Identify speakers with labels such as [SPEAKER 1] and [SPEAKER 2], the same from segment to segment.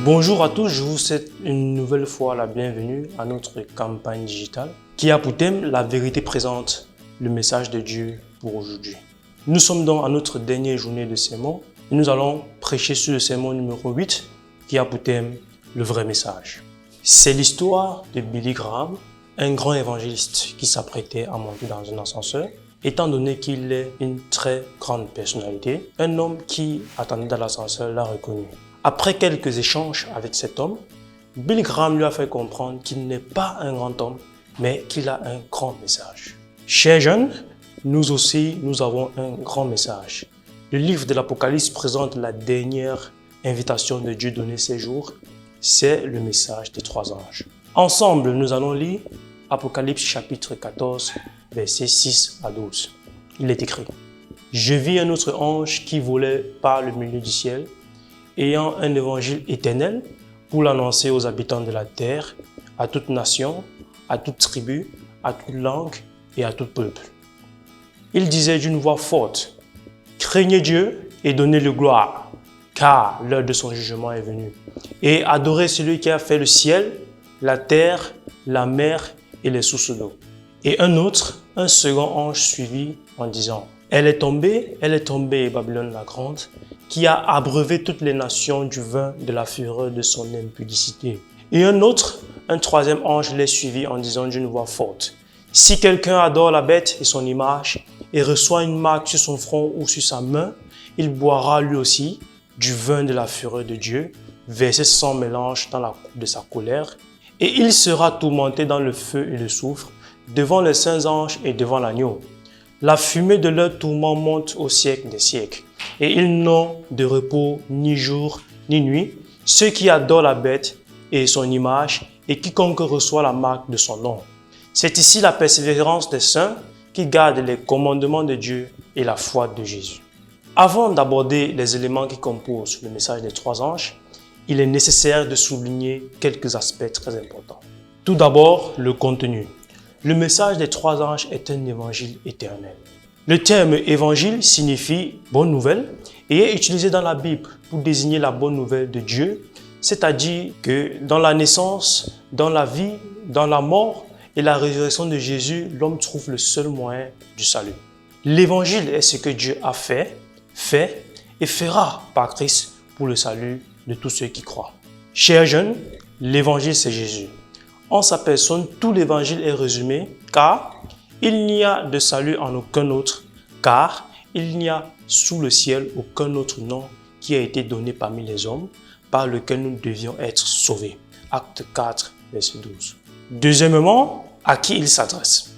[SPEAKER 1] Bonjour à tous, je vous souhaite une nouvelle fois la bienvenue à notre campagne digitale qui a pour thème la vérité présente, le message de Dieu pour aujourd'hui. Nous sommes donc à notre dernière journée de sermon et nous allons prêcher sur le sermon numéro 8 qui a pour thème le vrai message. C'est l'histoire de Billy Graham, un grand évangéliste qui s'apprêtait à monter dans un ascenseur. Étant donné qu'il est une très grande personnalité, un homme qui attendait dans l'ascenseur l'a reconnu. Après quelques échanges avec cet homme, Billy Graham lui a fait comprendre qu'il n'est pas un grand homme, mais qu'il a un grand message. Chers jeunes, nous aussi, nous avons un grand message. Le livre de l'Apocalypse présente la dernière invitation de Dieu donnée ces jours. C'est le message des 3 anges. Ensemble, nous allons lire Apocalypse chapitre 14, versets 6 à 12. Il est écrit: « Je vis un autre ange qui volait par le milieu du ciel, ayant un évangile éternel pour l'annoncer aux habitants de la terre, à toute nation, à toute tribu, à toute langue et à tout peuple. Il disait d'une voix forte: « Craignez Dieu et donnez-le gloire, car l'heure de son jugement est venue. Et adorez celui qui a fait le ciel, la terre, la mer et les sources d'eau. » Et un second ange suivit en disant: « Elle est tombée, Babylone la grande, qui a abreuvé toutes les nations du vin de la fureur de son impudicité. » Et un troisième ange les suivit en disant d'une voix forte: « Si quelqu'un adore la bête et son image, et reçoit une marque sur son front ou sur sa main, il boira lui aussi du vin de la fureur de Dieu, versé sans mélange dans la coupe de sa colère, et il sera tourmenté dans le feu et le soufre, devant les saints anges et devant l'agneau. La fumée de leur tourment monte au siècle des siècles, et ils n'ont de repos ni jour ni nuit, ceux qui adorent la bête et son image, et quiconque reçoit la marque de son nom. C'est ici la persévérance des saints qui gardent les commandements de Dieu et la foi de Jésus. » Avant d'aborder les éléments qui composent le message des 3 anges, il est nécessaire de souligner quelques aspects très importants. Tout d'abord, le contenu. Le message des 3 anges est un évangile éternel. Le terme évangile signifie bonne nouvelle et est utilisé dans la Bible pour désigner la bonne nouvelle de Dieu, c'est-à-dire que dans la naissance, dans la vie, dans la mort et la résurrection de Jésus, l'homme trouve le seul moyen du salut. L'évangile est ce que Dieu a fait et fera par Christ pour le salut de tous ceux qui croient. Chers jeunes, l'évangile c'est Jésus. En sa personne, tout l'évangile est résumé, car il n'y a de salut en aucun autre, car il n'y a sous le ciel aucun autre nom qui a été donné parmi les hommes par lequel nous devions être sauvés. Acte 4, verset 12. Deuxièmement, à qui il s'adresse?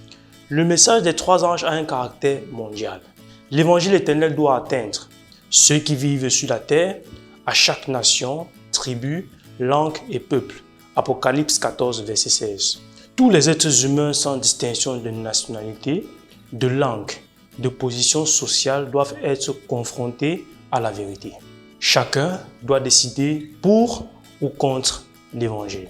[SPEAKER 1] Le message des 3 anges a un caractère mondial. L'évangile éternel doit atteindre ceux qui vivent sur la terre, à chaque nation, tribu, langue et peuple. Apocalypse 14, verset 16. Tous les êtres humains sans distinction de nationalité, de langue, de position sociale doivent être confrontés à la vérité. Chacun doit décider pour ou contre l'évangile.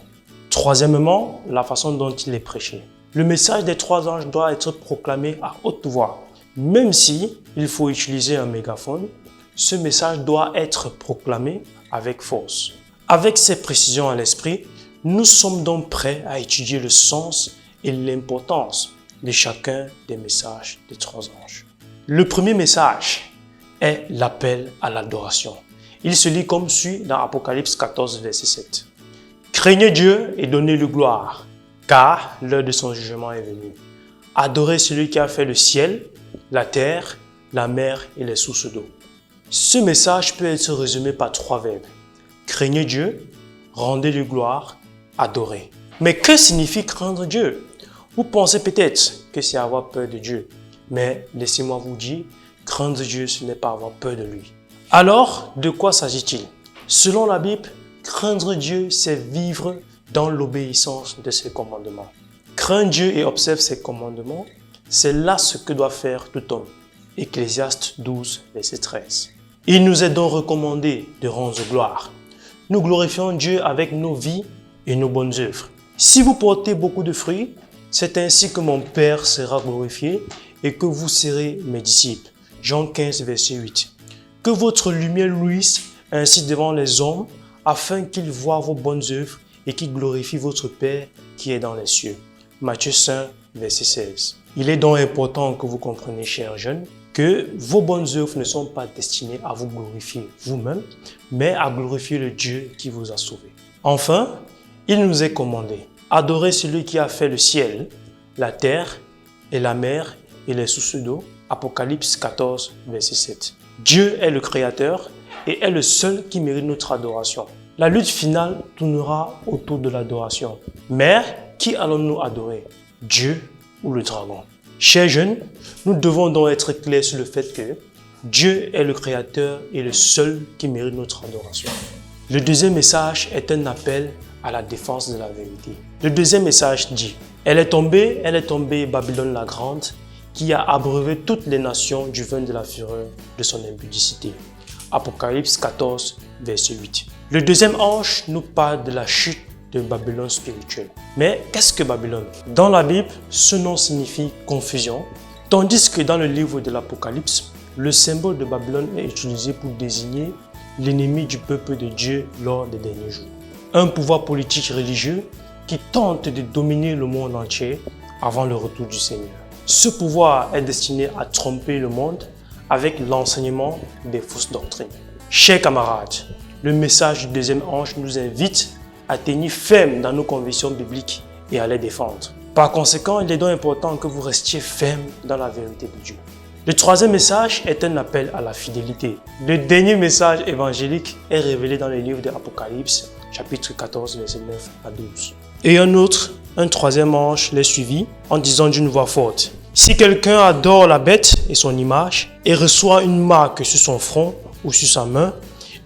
[SPEAKER 1] Troisièmement, la façon dont il est prêché. Le message des 3 anges doit être proclamé à haute voix. Même si il faut utiliser un mégaphone, ce message doit être proclamé avec force. Avec ces précisions à l'esprit, nous sommes donc prêts à étudier le sens et l'importance de chacun des messages des 3 anges. Le premier message est l'appel à l'adoration. Il se lit comme suit dans Apocalypse 14, verset 7. « Craignez Dieu et donnez-lui gloire, car l'heure de son jugement est venue. Adorez celui qui a fait le ciel, la terre, la mer et les sources d'eau. » Ce message peut être résumé par 3 verbes. Craignez Dieu, rendez-lui gloire, adorer. Mais que signifie craindre Dieu? Vous pensez peut-être que c'est avoir peur de Dieu. Mais laissez-moi vous dire, craindre Dieu, ce n'est pas avoir peur de lui. Alors, de quoi s'agit-il? Selon la Bible, craindre Dieu, c'est vivre dans l'obéissance de ses commandements. Craindre Dieu et observe ses commandements, c'est là ce que doit faire tout homme. Ecclésiaste 12, verset 13. Il nous est donc recommandé de rendre gloire. Nous glorifions Dieu avec nos vies et nos bonnes œuvres. Si vous portez beaucoup de fruits, c'est ainsi que mon Père sera glorifié et que vous serez mes disciples. Jean 15, verset 8. Que votre lumière luise ainsi devant les hommes, afin qu'il voie vos bonnes œuvres et qu'il glorifie votre Père qui est dans les cieux. Matthieu 5, verset 16. Il est donc important que vous compreniez, chers jeunes, que vos bonnes œuvres ne sont pas destinées à vous glorifier vous-même, mais à glorifier le Dieu qui vous a sauvé. Enfin, il nous est commandé, adorez celui qui a fait le ciel, la terre et la mer et les sources d'eau. Apocalypse 14, verset 7. Dieu est le Créateur et est le seul qui mérite notre adoration. La lutte finale tournera autour de l'adoration. Mais qui allons-nous adorer? Dieu ou le dragon? Chers jeunes, nous devons donc être clairs sur le fait que Dieu est le Créateur et le seul qui mérite notre adoration. Le deuxième message est un appel à la défense de la vérité. Le deuxième message dit: elle est tombée, Babylone la grande, qui a abreuvé toutes les nations du vin de la fureur de son impudicité. Apocalypse 14, verset 8. Le deuxième ange nous parle de la chute de Babylone spirituelle. Mais qu'est-ce que Babylone? Dans la Bible, ce nom signifie confusion, tandis que dans le livre de l'Apocalypse, le symbole de Babylone est utilisé pour désigner l'ennemi du peuple de Dieu lors des derniers jours. Un pouvoir politique religieux qui tente de dominer le monde entier avant le retour du Seigneur. Ce pouvoir est destiné à tromper le monde avec l'enseignement des fausses doctrines. Chers camarades, le message du deuxième ange nous invite à tenir ferme dans nos convictions bibliques et à les défendre. Par conséquent, il est donc important que vous restiez ferme dans la vérité de Dieu. Le troisième message est un appel à la fidélité. Le dernier message évangélique est révélé dans le livre de l'Apocalypse, chapitre 14, verset 9 à 12. Et un troisième ange les suivit en disant d'une voix forte: si quelqu'un adore la bête et son image et reçoit une marque sur son front ou sur sa main,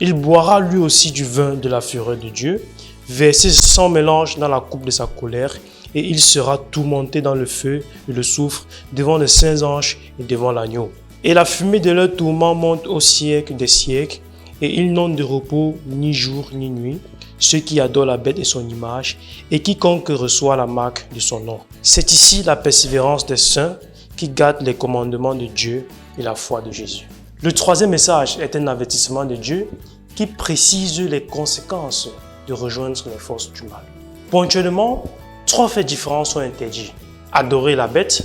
[SPEAKER 1] il boira lui aussi du vin de la fureur de Dieu, versé sans mélange dans la coupe de sa colère, et il sera tourmenté dans le feu et le soufre devant les saints anges et devant l'agneau. Et la fumée de leur tourment monte au siècle des siècles, et ils n'ont de repos ni jour ni nuit, ceux qui adorent la bête et son image, et quiconque reçoit la marque de son nom. C'est ici la persévérance des saints qui gardent les commandements de Dieu et la foi de Jésus. Le troisième message est un avertissement de Dieu qui précise les conséquences de rejoindre les forces du mal. Ponctuellement, 3 faits différents sont interdits: adorer la bête,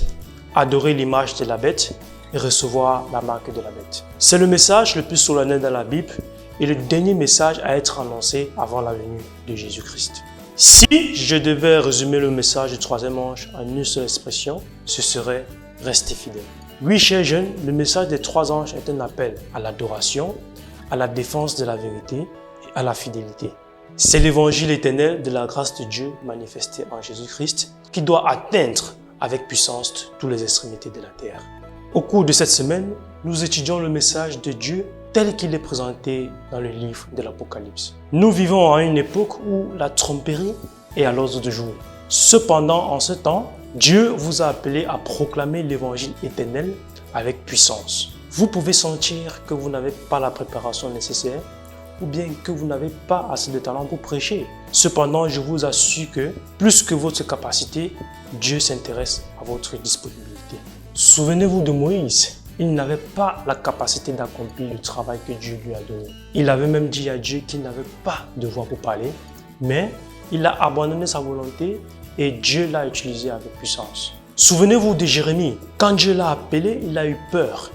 [SPEAKER 1] adorer l'image de la bête et recevoir la marque de la bête. C'est le message le plus solennel dans la Bible et le dernier message à être annoncé avant la venue de Jésus-Christ. Si je devais résumer le message du troisième ange en une seule expression, ce serait « rester fidèle ». Oui, chers jeunes, le message des 3 anges est un appel à l'adoration, à la défense de la vérité et à la fidélité. C'est l'évangile éternel de la grâce de Dieu manifesté en Jésus-Christ qui doit atteindre avec puissance toutes les extrémités de la terre. Au cours de cette semaine, nous étudions le message de Dieu tel qu'il est présenté dans le livre de l'Apocalypse. Nous vivons à une époque où la tromperie est à l'ordre du jour. Cependant, en ce temps, Dieu vous a appelé à proclamer l'évangile éternel avec puissance. Vous pouvez sentir que vous n'avez pas la préparation nécessaire ou bien que vous n'avez pas assez de talent pour prêcher. Cependant, je vous assure que plus que votre capacité, Dieu s'intéresse à votre disponibilité. Souvenez-vous de Moïse. Il n'avait pas la capacité d'accomplir le travail que Dieu lui a donné. Il avait même dit à Dieu qu'il n'avait pas de voix pour parler, mais il a abandonné sa volonté et Dieu l'a utilisé avec puissance. Souvenez-vous de Jérémie. Quand Dieu l'a appelé, il a eu peur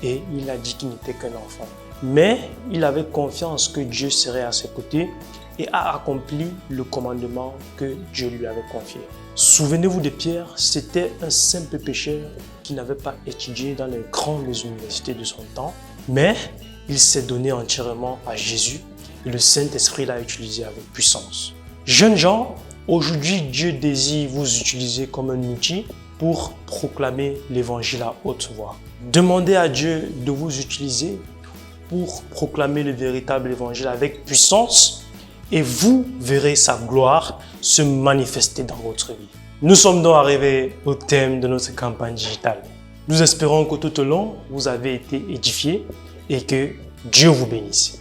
[SPEAKER 1] et il a dit qu'il n'était qu'un enfant. Mais il avait confiance que Dieu serait à ses côtés et a accompli le commandement que Dieu lui avait confié. Souvenez-vous de Pierre, c'était un simple pécheur qui n'avait pas étudié dans les grandes universités de son temps, mais il s'est donné entièrement à Jésus et le Saint-Esprit l'a utilisé avec puissance. Jeunes gens, aujourd'hui Dieu désire vous utiliser comme un outil pour proclamer l'évangile à haute voix. Demandez à Dieu de vous utiliser pour proclamer le véritable évangile avec puissance et vous verrez sa gloire se manifester dans votre vie. Nous sommes donc arrivés au thème de notre campagne digitale. Nous espérons que tout au long, vous avez été édifiés et que Dieu vous bénisse.